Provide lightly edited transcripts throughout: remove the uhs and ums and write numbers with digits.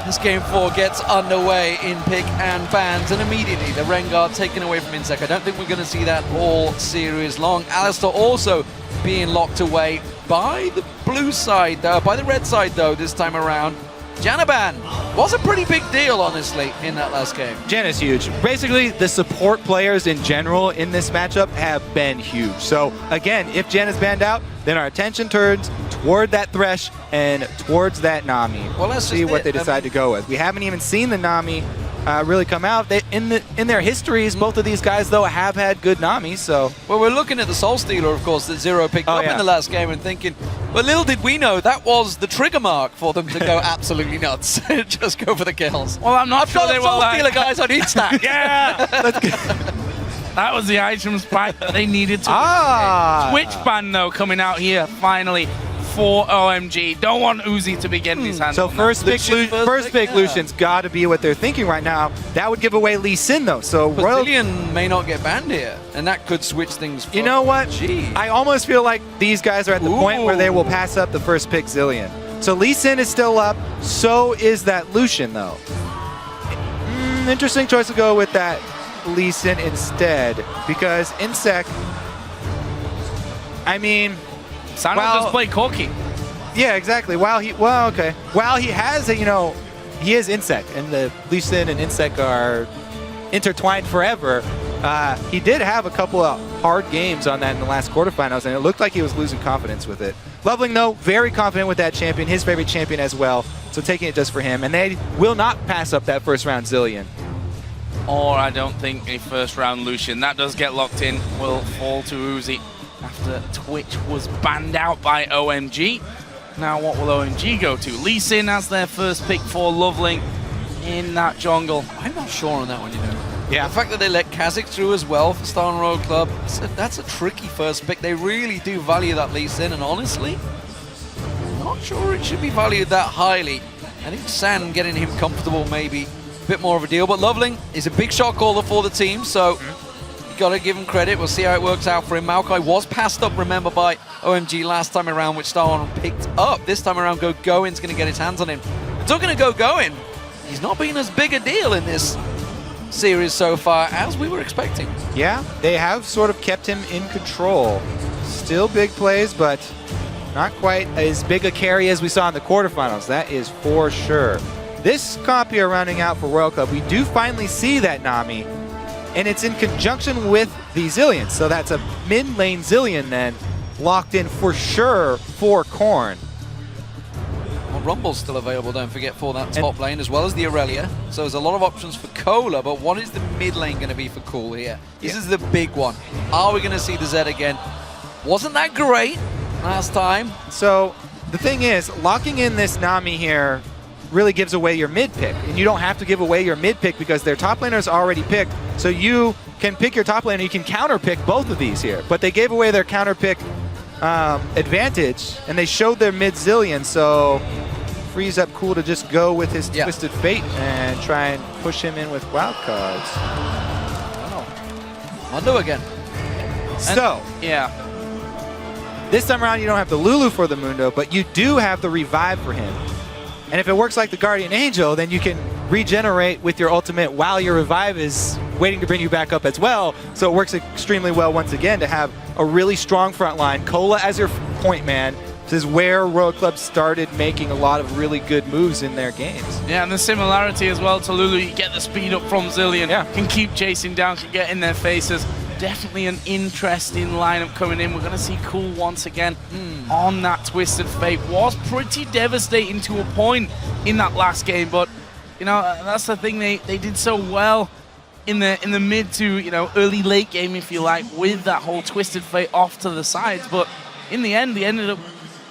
as Game 4 gets underway in pick and bans, and immediately the Rengar taken away from InSec. I don't think we're going to see that all series long. Alistar also being locked away by the blue side, by the red side though, this time around. Janna ban was a pretty big deal, honestly, in that last game. Jan is huge. Basically, the support players in general in this matchup have been huge. So, again, if Jan is banned out, then our attention turns toward that Thresh and towards that Nami. Well, let's see what they decide to go with. We haven't even seen the Nami really come out. In their histories, both of these guys, though, have had good Nami, so... Well, we're looking at the Soul Stealer, of course, that Zero picked up in the last game and thinking, well, little did we know that was the trigger mark for them to go absolutely nuts. Just go for the kills. Well, I'm not sure they were Soul like... Stealer guys on each stack. Yeah! That was the items pack that they needed to win. Twitch ban, though, coming out here, finally, for OMG. Don't want Uzi to be getting his hands on first pick Lucian's got to be what they're thinking right now. That would give away Lee Sin, though. So Zillion may not get banned here, and that could switch things. You know what? I almost feel like these guys are at the point where they will pass up the first pick Zillion. So Lee Sin is still up. So is that Lucian, though. Interesting choice to go with that Lee Sin instead, because InSec, I mean... Sano just play Corki. Yeah, exactly. While he has a, he is InSec, and the Lee Sin and InSec are intertwined forever. He did have a couple of hard games on that in the last quarterfinals, and it looked like he was losing confidence with it. LoveLing, though, very confident with that champion, his favorite champion as well, so taking it just for him. And they will not pass up that first round Zillion. Or I don't think a first round Lucian. That does get locked in, will fall to Uzi after Twitch was banned out by OMG. Now what will OMG go to? Lee Sin as their first pick for LoveLing in that jungle. I'm not sure on that one, Yeah. The fact that they let Kha'Zix through as well for Star Road Club, that's a tricky first pick. They really do value that Lee Sin, and honestly, I'm not sure it should be valued that highly. I think San getting him comfortable maybe a bit more of a deal, but LoveLing is a big shot caller for the team, so got to give him credit. We'll see how it works out for him. Maokai was passed up, remember, by OMG last time around, which Starone picked up. This time around, Gogoing's going to get his hands on him. Talking to Gogoing, he's not been as big a deal in this series so far as we were expecting. Yeah, they have sort of kept him in control. Still big plays, but not quite as big a carry as we saw in the quarterfinals. That is for sure. This comp here rounding out for World Cup, we do finally see that Nami, and it's in conjunction with the Zillion. So that's a mid-lane Zillion then, locked in for sure for Corn. Well, Rumble's still available, don't forget, for that top lane, as well as the Irelia. So there's a lot of options for Cola, but what is the mid lane going to be for Cool here? This is the big one. Are we going to see the Zed again? Wasn't that great last time? So the thing is, locking in this Nami here really gives away your mid pick, and you don't have to give away your mid pick because their top laner is already picked, so you can pick your top laner, you can counter pick both of these here, but they gave away their counter pick advantage, and they showed their mid Zillion, so frees up Cool to just go with his Twisted Fate and try and push him in with wild cards. Oh. Mundo again. So, this time around you don't have the Lulu for the Mundo, but you do have the revive for him. And if it works like the Guardian Angel, then you can regenerate with your ultimate while your revive is waiting to bring you back up as well. So it works extremely well once again to have a really strong front line. Cola as your point man. This is where World Club started making a lot of really good moves in their games. Yeah, and the similarity as well to Lulu, you get the speed up from Zillion, can keep chasing down, can get in their faces. Definitely an interesting lineup coming in. We're going to see Cool once again on that Twisted Fate. Was pretty devastating to a point in that last game, but that's the thing, they did so well in the mid to early late game, if you like, with that whole Twisted Fate off to the sides. But in the end, they ended up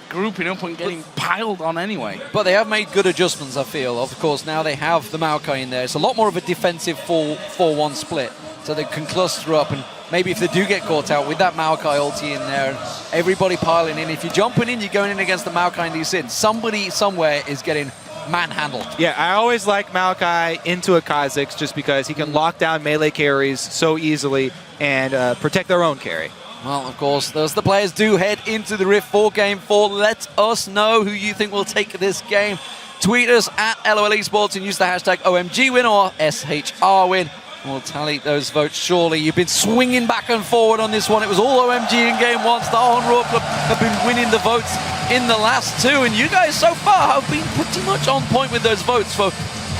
grouping up and getting piled on anyway. But they have made good adjustments, I feel. Of course, now they have the Maokai in there. It's a lot more of a defensive 4-1 split, so they can cluster up, and maybe if they do get caught out with that Maokai ulti in there, and everybody piling in, if you're jumping in, you're going in against the Maokai and Lee Sin. Somebody somewhere is getting manhandled. Yeah, I always like Maokai into a Kha'Zix just because he can lock down melee carries so easily and protect their own carry. Well, of course, those the players do head into the Rift for Game 4. Let us know who you think will take this game. tweet us at LOL Esports and use the hashtag OMG win or SHR win. We'll tally those votes shortly. You've been swinging back and forward on this one. It was all OMG in game one. Star Royal Club have been winning the votes in the last two, and you guys so far have been pretty much on point with those votes. So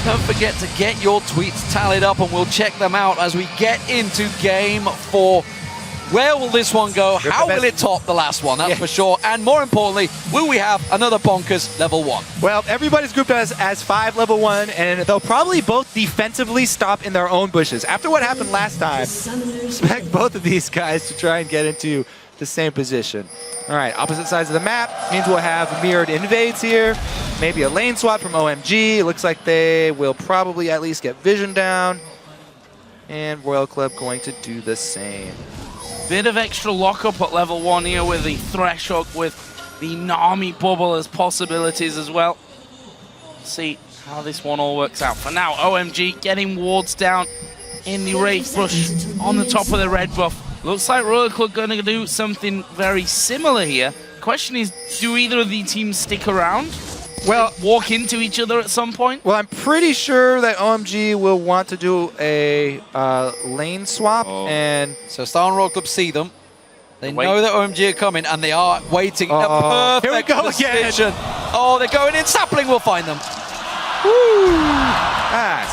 don't forget to get your tweets tallied up, and we'll check them out as we get into game four. Where will this one go? How will it top the last one? That's for sure. And more importantly, will we have another bonkers level 1? Well, everybody's grouped as 5 level 1, and they'll probably both defensively stop in their own bushes. After what happened last time, expect both of these guys to try and get into the same position. All right, opposite sides of the map means we'll have mirrored invades here. Maybe a lane swap from OMG. Looks like they will probably at least get vision down. And Royal Club going to do the same. Bit of extra lockup at level 1 here with the Thresh Hook, with the Nami bubble as possibilities as well. See how this one all works out. For now, OMG getting wards down in the Wraith Brush on the top of the red buff. Looks like Royal Club going to do something very similar here. Question is, do either of the teams stick around? Well, walk into each other at some point? Well, I'm pretty sure that OMG will want to do a lane swap. And so Star and Royal Club see them. They know that OMG are coming, and they are waiting. A perfect position. Oh, they're going in. Sapling will find them. Woo.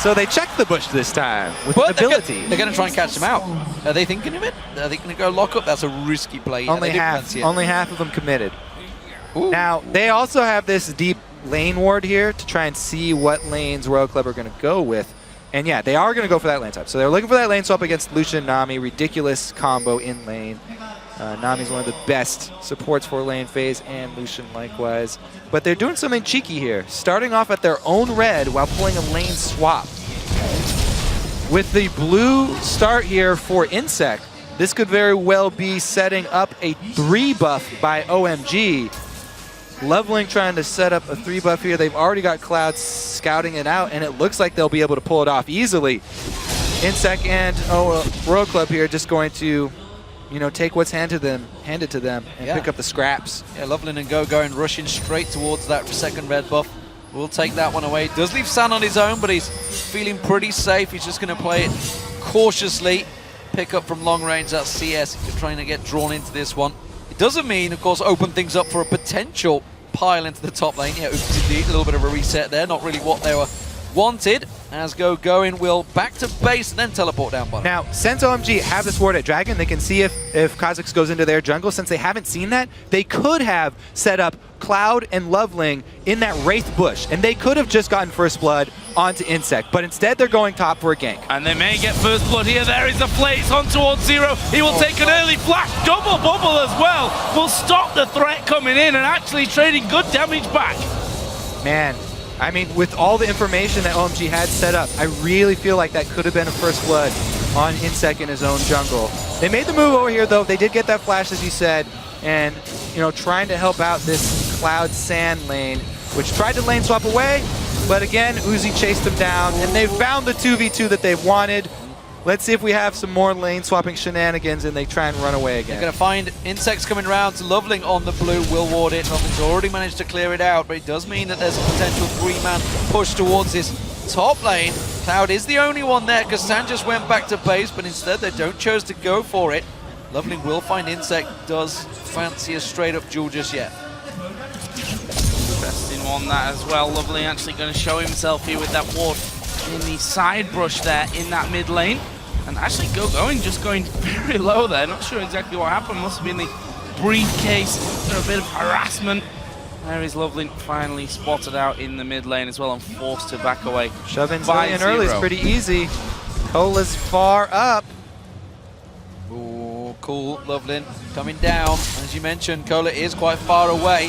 So they checked the bush this time with ability. They're going to try and catch them out. Are they thinking of it? Are they going to go lock up? That's a risky play. Only half of them committed. Ooh. Now, they also have this deep lane ward here to try and see what lanes Royal Club are going to go with. And yeah, they are going to go for that lane swap. So they're looking for that lane swap against Lucian, Nami. Ridiculous combo in lane. Nami's one of the best supports for lane phase, and Lucian likewise. But they're doing something cheeky here, starting off at their own red while pulling a lane swap. With the blue start here for InSec, this could very well be setting up a 3 buff by OMG. LoveLing trying to set up a 3 buff here. They've already got Cloud scouting it out, and it looks like they'll be able to pull it off easily. InSec and Royal Club here just going to, you know, take what's handed to them, and pick up the scraps. Yeah, LoveLing and Gogoing rushing straight towards that second red buff. We'll take that one away. Does leave San on his own, but he's feeling pretty safe. He's just going to play it cautiously. Pick up from long range that CS. He's trying to get drawn into this one. It doesn't mean, of course, open things up for a potential pile into the top lane. Yeah, oops, indeed, a little bit of a reset there. Not really what they were wanted, as Gogoing will back to base and then teleport down bottom. Now, since OMG have this ward at Dragon, they can see if Kha'Zix goes into their jungle. Since they haven't seen that, they could have set up Cloud and LoveLing in that Wraith bush, and they could have just gotten first blood onto InSec, but instead they're going top for a gank. And they may get first blood here. There is a Blaze on towards Zero. He will take an early flash. Double bubble as well. Will stop the threat coming in and actually trading good damage back. Man, I mean, with all the information that OMG had set up, I really feel like that could have been a first blood on InSec in his own jungle. They made the move over here, though. They did get that flash, as you said, and, you know, trying to help out this Cloud Sand lane, which tried to lane swap away, but again, Uzi chased them down, and they've found the 2v2 that they've wanted. Let's see if we have some more lane swapping shenanigans and they try and run away again. They're going to find Insects coming around to LoveLing on the blue. Will ward it. LoveLing's already managed to clear it out, but it does mean that there's a potential 3-man push towards this top lane. Cloud is the only one there because San just went back to base, but instead they don't choose to go for it. LoveLing will find Insect. Does fancy a straight-up duel just yet. Interesting one that as well. LoveLing actually going to show himself here with that ward in the side brush there in that mid lane. And actually Gogoing just going very low there. Not sure exactly what happened. Must have been the briefcase. A bit of harassment. There is LoveLing finally spotted out in the mid lane as well and forced to back away. Shoving Zillion early is pretty easy. Cola's far up. Ooh, cool. LoveLing coming down. As you mentioned, Cola is quite far away.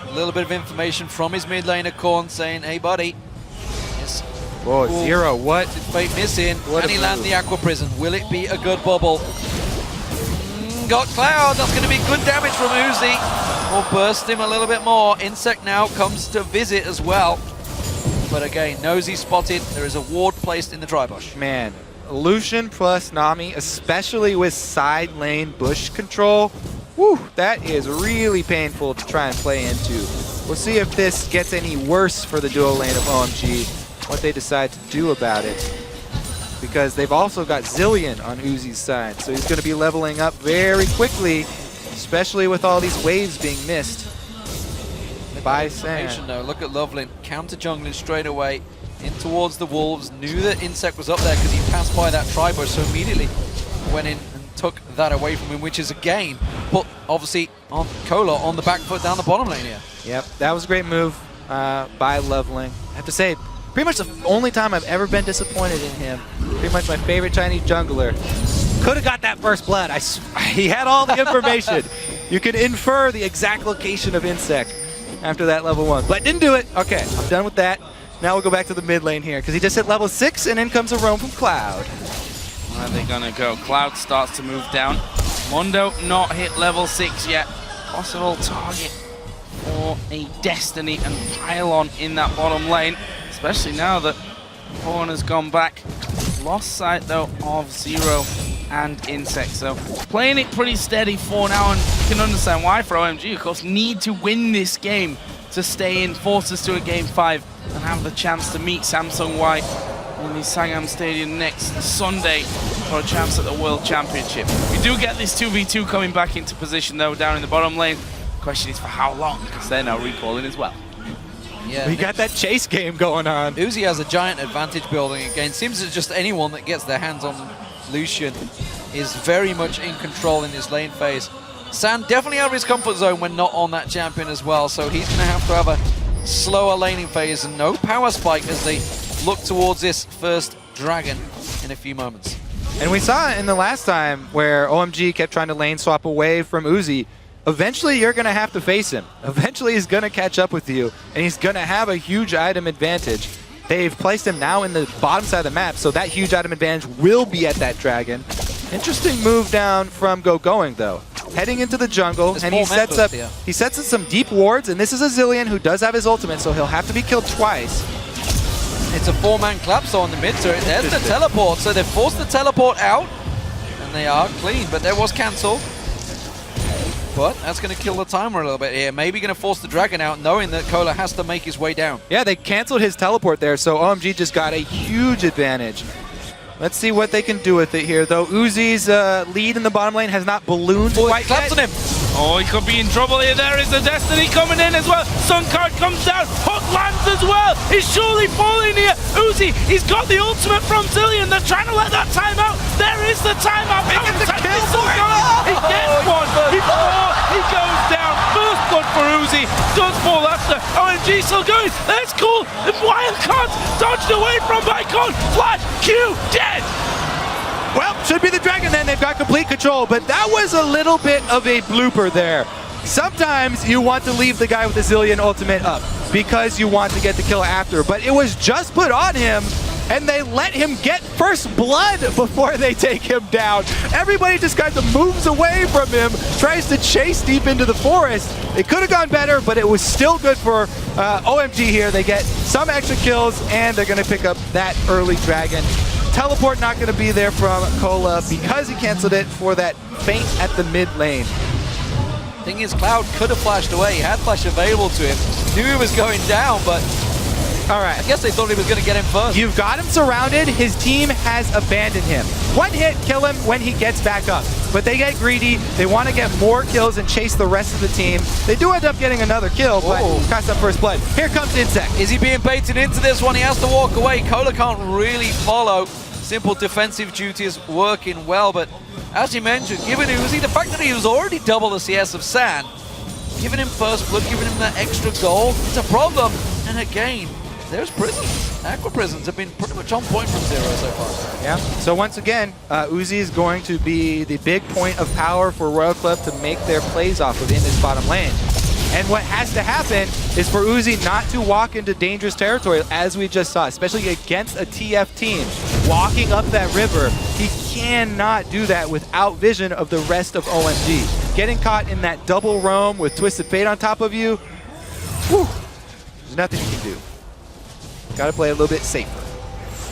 A little bit of information from his mid laner, Korn, saying, hey, buddy. Yes. Whoa, cool. Zero, what? Did Fate miss in? Can he land the Aqua Prison? Will it be a good bubble? Got Cloud. That's going to be good damage from Uzi. We'll burst him a little bit more. InSec now comes to visit as well. But again, Nosy spotted. There is a ward placed in the dry bush. Man, Lucian plus Nami, especially with side lane bush control, whew, that is really painful to try and play into. We'll see if this gets any worse for the duo lane of OMG, what they decide to do about it. Because they've also got Zilean on Uzi's side, so he's going to be leveling up very quickly, especially with all these waves being missed by San. Though. Look at LoveLing, counter jungling straight away in towards the Wolves, knew that InSec was up there because he passed by that tri-bush, so immediately went in and took that away from him, which is a gain, but obviously on Kola on the back foot down the bottom lane here. Yep, that was a great move by LoveLing. I have to say, pretty much the only time I've ever been disappointed in him. Pretty much my favorite Chinese jungler. Could have got that first blood. He had all the information. You could infer the exact location of InSec after that level 1, but didn't do it. Okay, I'm done with that. Now we'll go back to the mid lane here because he just hit level 6 and in comes a roam from Cloud. Where are they gonna go? Cloud starts to move down. Mondo not hit level 6 yet. Possible target for a Destiny and Pylon in that bottom lane, especially now that Horn has gone back. Lost sight though of Zero and InSec, so playing it pretty steady for now, and you can understand why for OMG, of course, need to win this game to stay in, force us to a game 5 and have the chance to meet Samsung White in the Sangam Stadium next Sunday for a chance at the World Championship. We do get this 2v2 coming back into position though down in the bottom lane. The question is for how long, because they're now recalling as well. Yeah, we got that chase game going on. Uzi has a giant advantage building again. Seems that just anyone that gets their hands on Lucian is very much in control in his lane phase. San definitely out of his comfort zone when not on that champion as well, so he's going to have a slower laning phase and no power spike as they look towards this first dragon in a few moments. And we saw it in the last time where OMG kept trying to lane swap away from Uzi. Eventually you're going to have to face him. Eventually he's going to catch up with you and he's going to have a huge item advantage. They've placed him now in the bottom side of the map, so that huge item advantage will be at that dragon. Interesting move down from Gogoing though. Heading into the jungle, and he sets up some deep wards, and this is a Zilean who does have his ultimate, so he'll have to be killed twice. It's a 4-man collapse on the mid turret. There's the teleport, so they've forced the teleport out, and they are clean, but there was cancel. But that's going to kill the timer a little bit here. Maybe going to force the dragon out, knowing that Kola has to make his way down. Yeah, they canceled his teleport there, so OMG just got a huge advantage. Let's see what they can do with it here, though. Uzi's lead in the bottom lane has not ballooned quite yet. On him. Oh, he could be in trouble here. There is the Destiny coming in as well. Sun card comes down. Hook lands as well. He's surely falling here. Uzi, he's got the ultimate from Zilean. They're trying to let that time out. There is the timeout. He gets the kill for it. He gets one. He goes down. First blood for Uzi. Does fall after. OMG still going. That's cool. The wild cards dodged away from Bicon. Flash. Q. Dead. Well, should be the dragon then. They've got complete control, but that was a little bit of a blooper there. Sometimes you want to leave the guy with the Zilean ultimate up because you want to get the kill after, but it was just put on him and they let him get first blood before they take him down. Everybody just kind of moves away from him, tries to chase deep into the forest. It could have gone better, but it was still good for OMG here. They get some extra kills and they're going to pick up that early dragon. Teleport not going to be there from Kola because he canceled it for that feint at the mid lane. Thing is, Cloud could have flashed away. He had flash available to him. Knew he was going down, but all right. I guess they thought he was going to get him first. You've got him surrounded. His team has abandoned him. One hit, kill him when he gets back up. But they get greedy. They want to get more kills and chase the rest of the team. They do end up getting another kill, but cost that first blood. Here comes InSec. Is he being baited into this one? He has to walk away. Kola can't really follow. Simple defensive duties working well, but as you mentioned, giving Uzi the fact that he was already double the CS of San, giving him first blood, giving him that extra goal, it's a problem. And again, there's prisons. Aqua prisons have been pretty much on point from Zero so far. Yeah, so once again, Uzi is going to be the big point of power for Royal Club to make their plays off of in this bottom lane. And what has to happen is for Uzi not to walk into dangerous territory, as we just saw, especially against a TF team. Walking up that river, he cannot do that without vision of the rest of OMG. Getting caught in that double roam with Twisted Fate on top of you, whew, there's nothing you can do. Gotta play a little bit safer.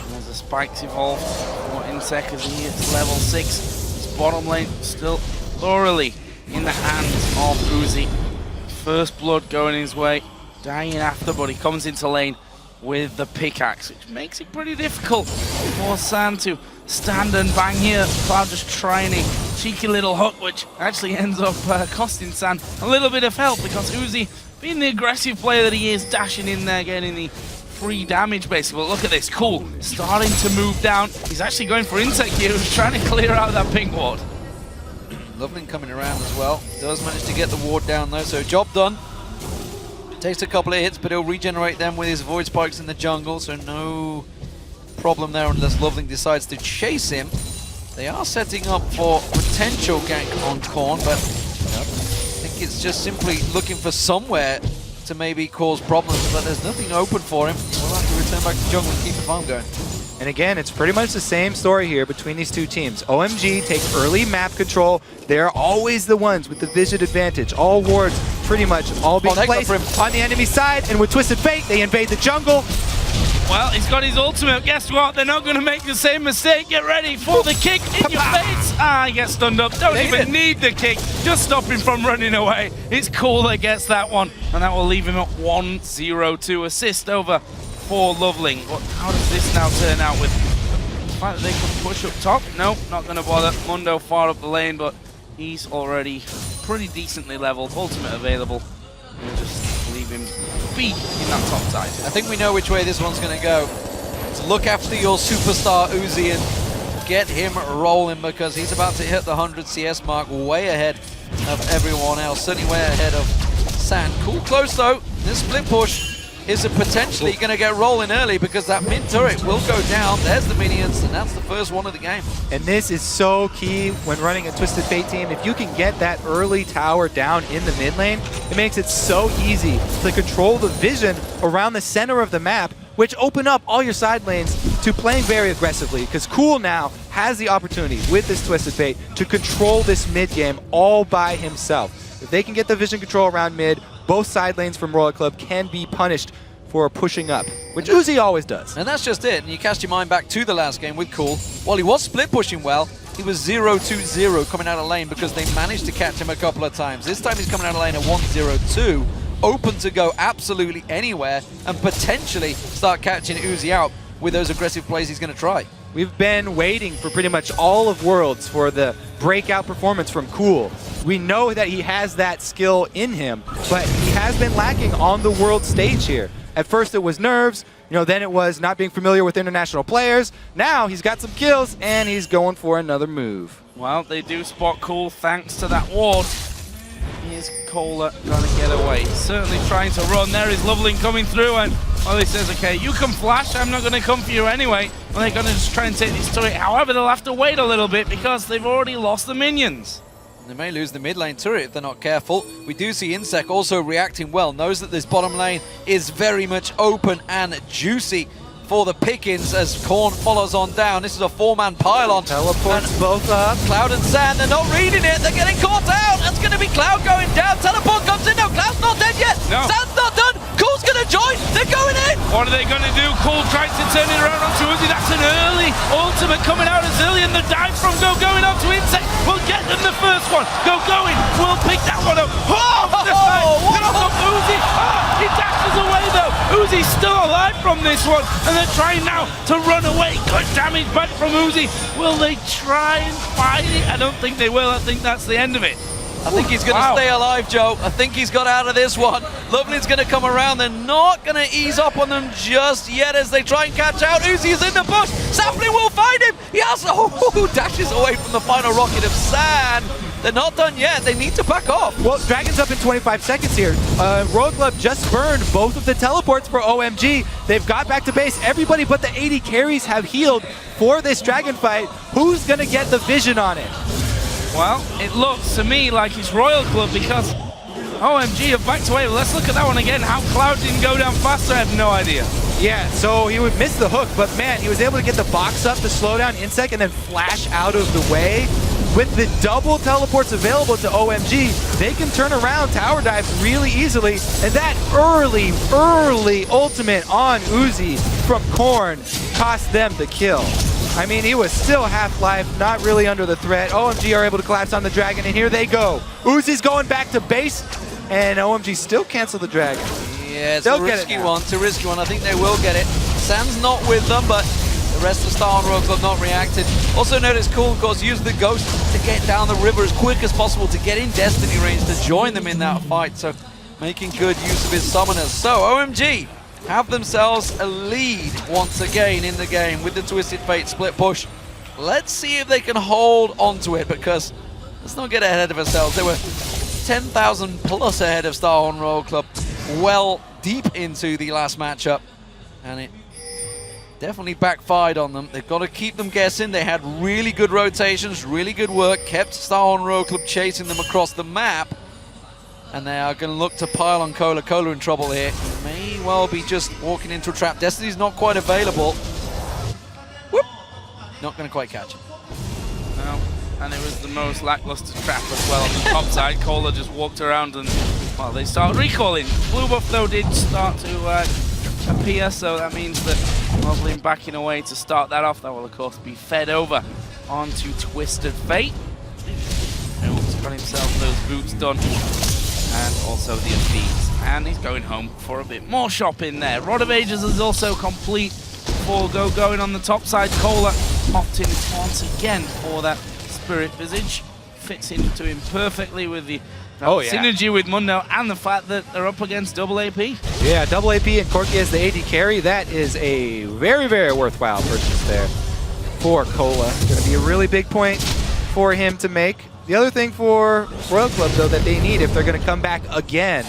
There's the spikes evolved for InSec as he hits level 6. His bottom lane still thoroughly in the hands of Uzi. First blood going his way. dying after, but he comes into lane with the pickaxe, which makes it pretty difficult for San to stand and bang here. Cloud just trying a cheeky little hook, which actually ends up costing San a little bit of help, because Uzi, being the aggressive player that he is, dashing in there, getting the free damage basically. But look at this, Cool starting to move down. He's actually going for InSec here, who's trying to clear out that pink ward. LoveLing coming around as well. Does manage to get the ward down though, so job done. Takes a couple of hits, but he'll regenerate them with his void spikes in the jungle, so no problem there unless LoveLing decides to chase him. They are setting up for potential gank on Khorne, but I think it's just simply looking for somewhere to maybe cause problems, but there's nothing open for him. We'll have to return back to jungle and keep the farm going. And again, it's pretty much the same story here between these two teams. OMG take early map control. They're always the ones with the vision advantage. All wards pretty much all being placed on the enemy side, and with Twisted Fate, they invade the jungle. Well, he's got his ultimate. Guess what? They're not going to make the same mistake. Get ready for the kick in your face. Ah, he gets stunned up. Don't even need the kick. Just stop him from running away. It's Cool that gets that one, and that will leave him at 1-0-2. Assist over for LoveLing. How does this now turn out with the fact that they can push up top? Nope, not going to bother. Mundo far up the lane, but he's already pretty decently leveled. Ultimate available. We'll just leave him be in that top side. I think we know which way this one's going to go. So look after your superstar Uzi and get him rolling, because he's about to hit the 100 CS mark, way ahead of everyone else. Certainly way ahead of San. Cool close though. This split push is potentially going to get rolling early, because that mid turret will go down. There's the minions, and that's the first one of the game. And this is so key when running a Twisted Fate team. If you can get that early tower down in the mid lane, it makes it so easy to control the vision around the center of the map, which open up all your side lanes to playing very aggressively, because Cool now has the opportunity with this Twisted Fate to control this mid game all by himself. If they can get the vision control around mid, both side lanes from Royal Club can be punished for pushing up, which Uzi always does. And that's just it. And you cast your mind back to the last game with Cool. While he was split pushing well, he was 0-2-0 coming out of lane, because they managed to catch him a couple of times. This time he's coming out of lane at 1-0-2, open to go absolutely anywhere and potentially start catching Uzi out with those aggressive plays he's going to try. We've been waiting for pretty much all of Worlds for the breakout performance from Cool. We know that he has that skill in him, but he has been lacking on the world stage here. At first it was nerves, then it was not being familiar with international players. Now he's got some kills, and he's going for another move. Well, they do spot Cool thanks to that ward. Here's Kohler gonna get away. Certainly trying to run. There is LoveLing coming through, and well, he says, okay, you can flash, I'm not gonna come for you anyway. And they're gonna just try and take this turret. However, they'll have to wait a little bit, because they've already lost the minions. They may lose the mid lane turret if they're not careful. We do see InSec also reacting well, knows that this bottom lane is very much open and juicy for the pickings as Khorne follows on down. This is a four-man pylon. Teleports both up. Cloud and San, they're not reading it. They're getting caught out. That's going to be Cloud going down. Teleport comes in. No, Cloud's not dead yet. No. San's not done. Cool's going to join. They're going in. What are they going to do? Cool tries to turn it around onto Uzi. That's an early ultimate coming out of Zillion. The dive from Gogoing onto InSec will get them the first one. Gogoing will pick that one up. What a Uzi. Oh, he dashes away though. Uzi's still alive from this one, and they're trying now to run away. Good damage back from Uzi. Will they try and fight it? I don't think they will. I think that's the end of it. I think he's going to stay alive, Joe. I think he's got out of this one. LoveLing's going to come around. They're not going to ease up on them just yet as they try and catch out. Uzi is in the bush. Sapling will find him. He also dashes away from the final rocket of San. They're not done yet. They need to back off. Well, Dragon's up in 25 seconds here. Royal Club just burned both of the teleports for OMG. They've got back to base. Everybody but the 80 carries have healed for this Dragon fight. Who's going to get the vision on it? Well, it looks to me like it's Royal Club, because OMG have backed away. Let's look at that one again. How Cloud didn't go down faster, I have no idea. Yeah, so he would miss the hook, but man, he was able to get the box up to slow down InSec and then flash out of the way. With the double teleports available to OMG, they can turn around tower dives really easily, and that early ultimate on Uzi from Khorne cost them the kill. I mean, he was still half-life, not really under the threat. OMG are able to collapse on the dragon, and here they go. Uzi's going back to base, and OMG still cancel the dragon. Yeah, it's a risky one. It's a risky one. I think they will get it. Sand's not with them, but the rest of Star and Royal Club not reacted. Also notice Cool, of course, used the Ghost to get down the river as quick as possible to get in Destiny range to join them in that fight. So making good use of his summoners. So OMG have themselves a lead once again in the game with the Twisted Fate split push. Let's see if they can hold onto it, because let's not get ahead of ourselves. They were 10,000 plus ahead of Star and Royal Club well deep into the last matchup, and it definitely backfired on them. They've got to keep them guessing. They had really good rotations, really good work, kept Star and Royal Club chasing them across the map, and they are going to look to pile on Kayle. Kayle in trouble here. He may well be just walking into a trap. Destiny's not quite available. Whoop! Not going to quite catch him. No, and it was the most lackluster trap as well on the top side. Kayle just walked around and, well, they started recalling. Blue buff, though, did start to appear, so that means that LoveLing backing away to start that off. That will, of course, be fed over onto Twisted Fate. He's got himself those boots done, and also the feeds. And he's going home for a bit more shopping there. Rod of Ages is also complete for Gogoing on the top side. Kayle opting once again for that Spirit Visage. Fits into him perfectly with the synergy with Mundo and the fact that they're up against double AP. Yeah, double AP and Corki as the AD carry. That is a very, very worthwhile purchase there for Kayle. Going to be a really big point for him to make. The other thing for Royal Club, though, that they need if they're going to come back again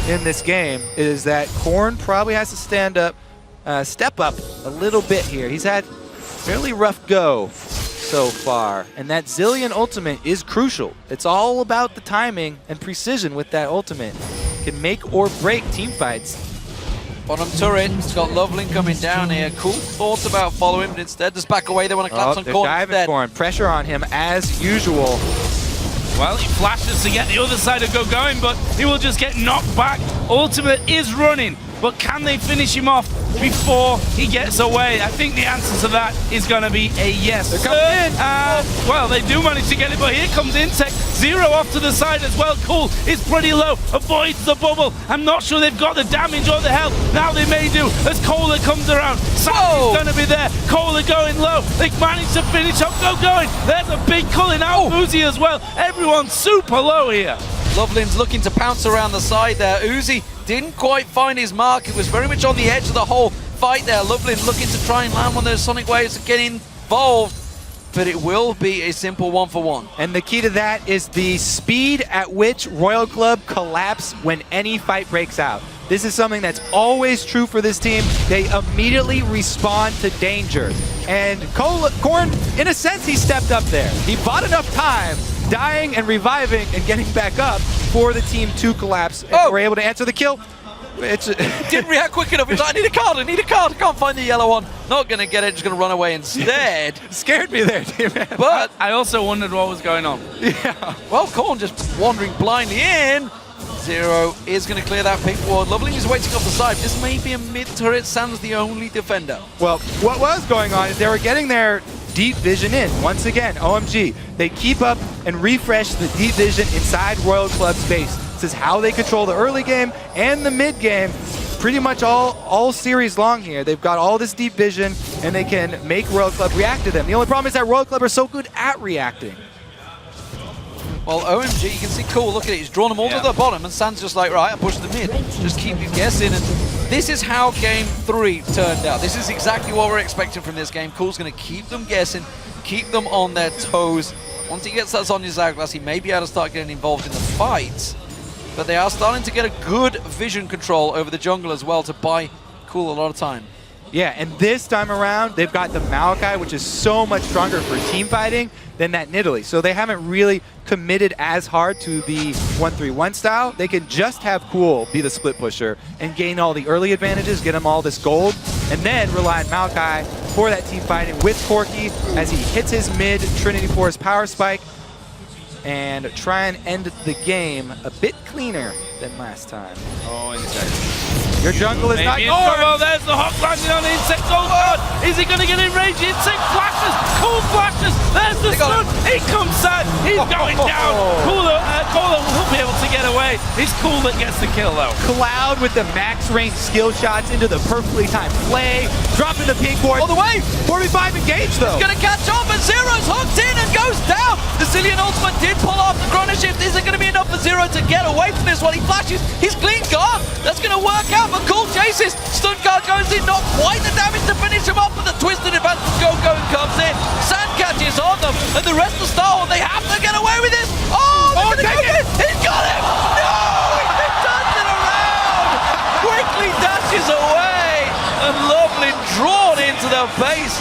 in this game is that Corn probably has to step up a little bit here. He's had fairly rough go so far, and that Zilean ultimate is crucial. It's all about the timing and precision with that ultimate. Can make or break team fights. Bottom turret, it's got LoveLing coming down here. Cool thoughts about following, but instead just back away. They want to collapse on Corn instead. Corn. Pressure on him as usual. Well, he flashes to get the other side of Gogoing, but he will just get knocked back. Ultimate is running, but can they finish him off before he gets away? I think the answer to that is going to be a yes. They're coming in. Well, they do manage to get it, but here comes InSec. Zero off to the side as well. Cool is pretty low, avoids the bubble. I'm not sure they've got the damage or the health. Now they may do as Kayle comes around. Sandy's going to be there. Kayle going low. They managed to finish up Gogoing. There's a big culling out. Uzi as well. Everyone's super low here. LoveLing's looking to pounce around the side there. Uzi didn't quite find his mark. It was very much on the edge of the whole fight there. LoveLing looking to try and land one of those Sonic Waves to get involved, but it will be a simple 1-for-1. And the key to that is the speed at which Royal Club collapse when any fight breaks out. This is something that's always true for this team. They immediately respond to danger. And Corn, in a sense, he stepped up there. He bought enough time, dying and reviving and getting back up for the team to collapse. And were able to answer the kill. Didn't react quick enough. He's like, I need a card, I need a card. I can't find the yellow one. Not going to get it, just going to run away instead. Scared me there, team. But I also wondered what was going on. Yeah. Well, Corn just wandering blindly in. Zero is going to clear that pink ward. LoveLing is waiting off the side. This may be a mid-turret. Sam's the only defender. Well, what was going on is they were getting their deep vision in. Once again, OMG. They keep up and refresh the deep vision inside Royal Club's base. This is how they control the early game and the mid game. Pretty much all series long here. They've got all this deep vision and they can make Royal Club react to them. The only problem is that Royal Club are so good at reacting. Well, OMG, you can see Cool, look at it, he's drawn them all to the bottom, and San's just like, right, I push the mid, just keep you guessing, and this is how Game 3 turned out. This is exactly what we're expecting from this game. Cool's going to keep them guessing, keep them on their toes. Once he gets that Sonya's hourglass, he may be able to start getting involved in the fights, but they are starting to get a good vision control over the jungle as well to buy Cool a lot of time. Yeah, and this time around, they've got the Maokai, which is so much stronger for team fighting than that Nidalee. So they haven't really committed as hard to the 1-3-1 style. They can just have Cool be the split pusher and gain all the early advantages, get them all this gold, and then rely on Maokai for that team fighting with Corki as he hits his mid, Trinity Force power spike, and try and end the game a bit cleaner than last time. Oh, InSec. Your jungle is not Maybe yours. Kog'Maw, there's the hook landing on InSec. Oh god, is he going to get in range? InSec flashes, cool flashes. There's the stun. In comes San. He's going down. Cool will be able to get away. It's Cool that gets the kill though. Cloud with the max range skill shots into the perfectly timed play. Dropping the pink board. All the way. 45 engaged though. Gonna catch on, but Zero's hooked in and goes down. The Zilean ultimate did pull off the chrono shift. Is it gonna be enough for Zero to get away from this one? He flashes. He's clean gone. That's gonna work out, but Cool chases. Stun guard goes in, not quite the damage to finish him off, but the twisted advance from Gogoing comes in. Sand catches on them, and the rest of Star Wars, they have to get away with this. Oh, they're gonna go in. He's got him. No, he turns it around. Quickly dashes away, and LoveLing drawn into the base.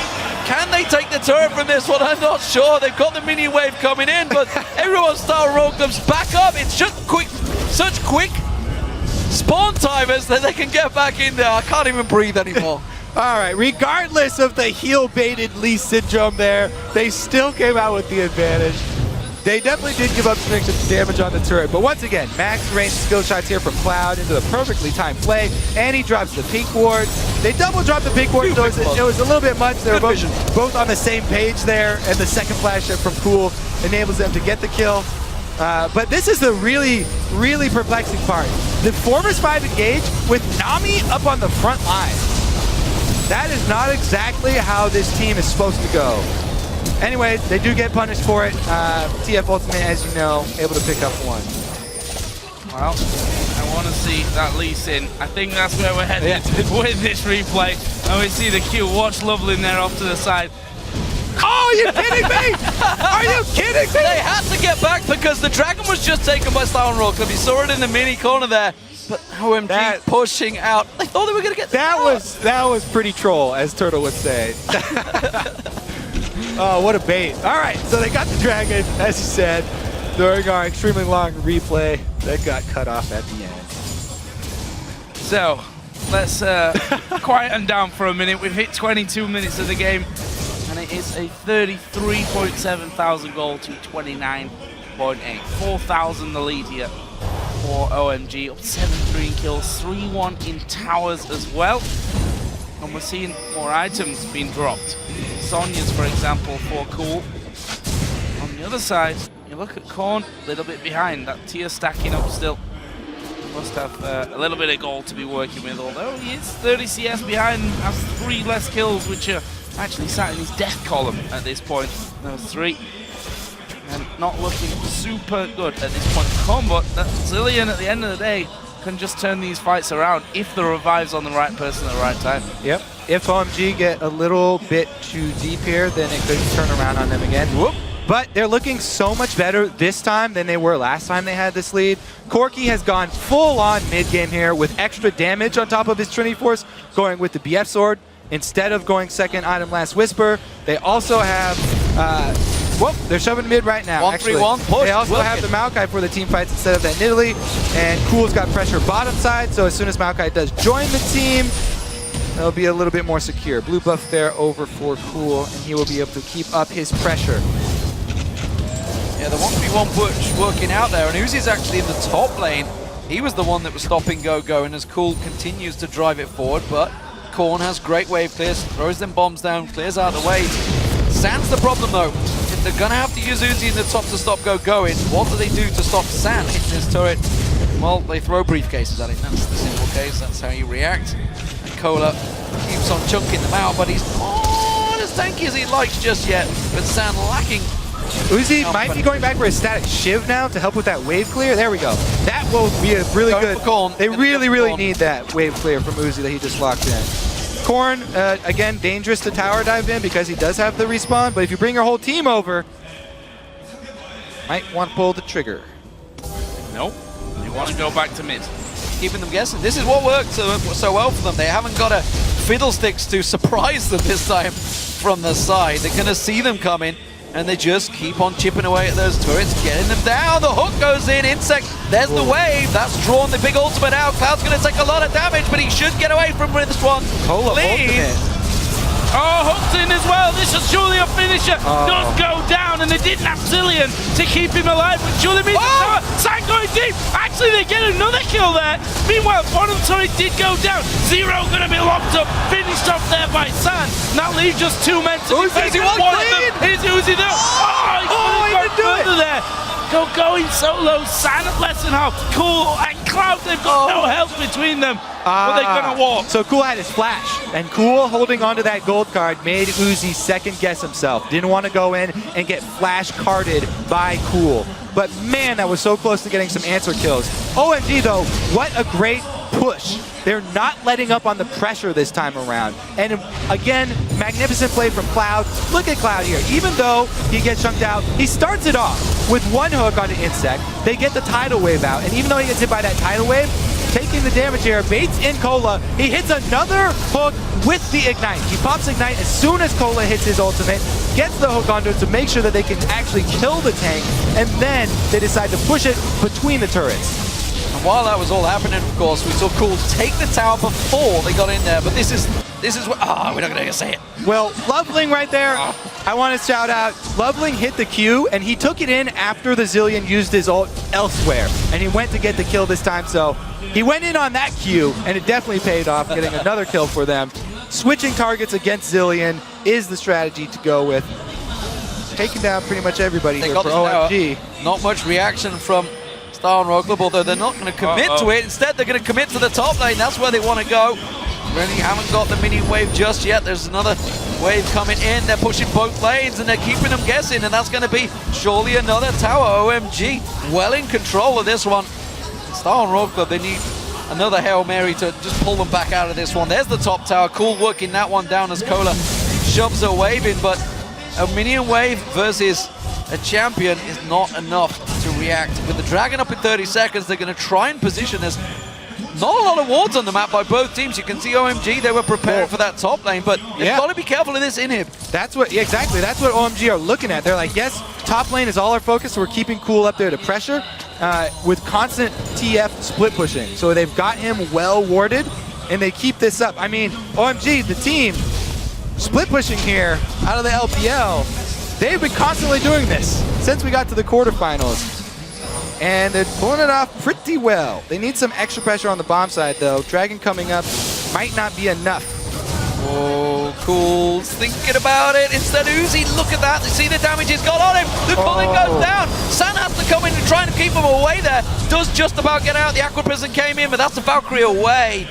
Can they take the turret from this one? I'm not sure. They've got the mini wave coming in, but everyone's Star Roll comes back up. It's just such quick spawn timers that they can get back in there. I can't even breathe anymore. All right, regardless of the heel-baited Lee syndrome there, they still came out with the advantage. They definitely did give up some extra damage on the turret, but once again, max range skill shots here from Cloud into the perfectly timed play, and he drops the pink ward. They double dropped the pink ward, so it was a little bit much. They were both on the same page there, and the second flash hit from Cool enables them to get the kill. But this is the really, really perplexing part. The 4vs5 engage with Nami up on the front line. That is not exactly how this team is supposed to go. Anyway, they do get punished for it. TF Ultimate, as you know, able to pick up one. Well, I want to see that Lee Sin. I think that's where we're headed with this replay. And we see the Q. Watch LoveLing there off to the side. Oh, are you kidding me? Are you kidding me? They had to get back because the dragon was just taken by Star Roll Club. You saw it in the mini corner there. But OMG pushing out. They thought they were going to get that was pretty troll, as Turtle would say. Oh, what a bait. All right, so they got the dragon, as you said, during our extremely long replay that got cut off at the end. So, let's quieten down for a minute. We've hit 22 minutes of the game, and it is a 33.7 thousand goal to 29.8. 4,000 the lead here for OMG, up 7-3 in kills, 3-1 in towers as well. And we're seeing more items being dropped. Sonya's, for example, for Cool. On the other side, you look at Korn, a little bit behind. That tier stacking up still. Must have a little bit of gold to be working with, although he is 30 CS behind and has 3 less kills, which are actually sat in his death column at this point. Those 3. And not looking super good at this point. Korn, but that Zilean at the end of the day can just turn these fights around if the revive's on the right person at the right time. Yep. If OMG get a little bit too deep here, then it could turn around on them again. Whoop. But they're looking so much better this time than they were last time they had this lead. Corki has gone full-on mid-game here with extra damage on top of his Trinity Force, going with the BF Sword instead of going second item Last Whisper. They also have... well, they're shoving mid right now. 1-3-1 push. They also have the Maokai for the team fights instead of that Nidalee. And Cool's got pressure bottom side, so as soon as Maokai does join the team, it'll be a little bit more secure. Blue buff there over for Cool, and he will be able to keep up his pressure. Yeah, the 1v1 push working out there, and Uzi's actually in the top lane. He was the one that was stopping Gogo, and as Cool continues to drive it forward, but Korn has great wave clears, throws them bombs down, clears out the way. San's the problem though. If they're gonna have to use Uzi in the top to stop Gogoing, what do they do to stop San hitting his turret? Well, they throw briefcases at him. That's the simple case. That's how you react. And Cola keeps on chunking them out, but he's not as tanky as he likes just yet. But San lacking. Uzi might be going back for a static Shiv now to help with that wave clear. There we go. That will be a really good. They really need that wave clear from Uzi that he just locked in. Korn, again, dangerous to tower dive in because he does have the respawn, but if you bring your whole team over, might want to pull the trigger. Nope. They want to go back to mid. Keeping them guessing. This is what worked so well for them. They haven't got a fiddlesticks to surprise them this time from the side. They're going to see them coming, and they just keep on chipping away at those turrets, getting them down. The hook goes in. InSec, there's the wave. That's drawn the big ultimate out. Cloud's going to take a lot of damage, but he should get away from this one. Ultimate. Oh, hooked in as well. This is surely a finisher. Does go down, and they didn't have Zillion to keep him alive. But surely means San going deep. Actually, they get another kill there. Meanwhile, bottom turret did go down. Zero going to be locked up. Finished off there by San. That leaves just 2 men to defend. One of them is Uzi there. Oh, he didn't do it there. Going solo, San at less than half. Cool and Cloud, they've got no help between them. But they're going to walk. So Cool had his flash, and Cool holding onto that gold card made Uzi second guess himself. Didn't want to go in and get flash carded by Cool. But man, that was so close to getting some answer kills. OMG though, what a great push. They're not letting up on the pressure this time around. And again, magnificent play from Cloud. Look at Cloud here. Even though he gets chunked out, he starts it off with one hook on the InSec. They get the tidal wave out. And even though he gets hit by that tidal wave, taking the damage here, baits in Cola. He hits another hook with the Ignite. He pops Ignite as soon as Cola hits his ultimate, gets the hook onto it to make sure that they can actually kill the tank, and then they decide to push it between the turrets. And while that was all happening, of course, we saw Cool take the tower before they got in there. But this is what, we're not going to say it. Well, LoveLing right there, I want to shout out. LoveLing hit the Q, and he took it in after the Zillion used his ult elsewhere. And he went to get the kill this time, so he went in on that Q, and it definitely paid off, getting another kill for them. Switching targets against Zillion is the strategy to go with. Taking down pretty much everybody here for OMG. Not much reaction from Star and Rogue Club, although they're not going to commit to it. Instead, they're going to commit to the top lane. That's where they want to go. Really haven't got the mini wave just yet. There's another wave coming in. They're pushing both lanes, and they're keeping them guessing, and that's going to be surely another tower. OMG well in control of this one. Star and Rogue Club, they need another Hail Mary to just pull them back out of this one. There's the top tower. Cool working that one down as Cola shoves a wave in, but a minion wave versus a champion is not enough to react. With the Dragon up in 30 seconds, they're going to try and position. There's not a lot of wards on the map by both teams. You can see OMG, they were preparing for that top lane, but you've got to be careful of this inhib. That's what, exactly, that's what OMG are looking at. They're like, yes, top lane is all our focus, so we're keeping Cool up there to pressure with constant TF split pushing. So they've got him well warded, and they keep this up. I mean, OMG, the team, split pushing here out of the LPL. They've been constantly doing this since we got to the quarterfinals. And they're pulling it off pretty well. They need some extra pressure on the bomb side, though. Dragon coming up might not be enough. Oh, Cool's thinking about it. Instead, Uzi, look at that. You see the damage he's got on him. The culling goes down. San has to come in and try and keep him away there. Does just about get out. The Aqua Prison came in, but that's the Valkyrie away.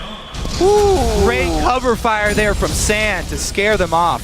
Ooh, great cover fire there from San to scare them off.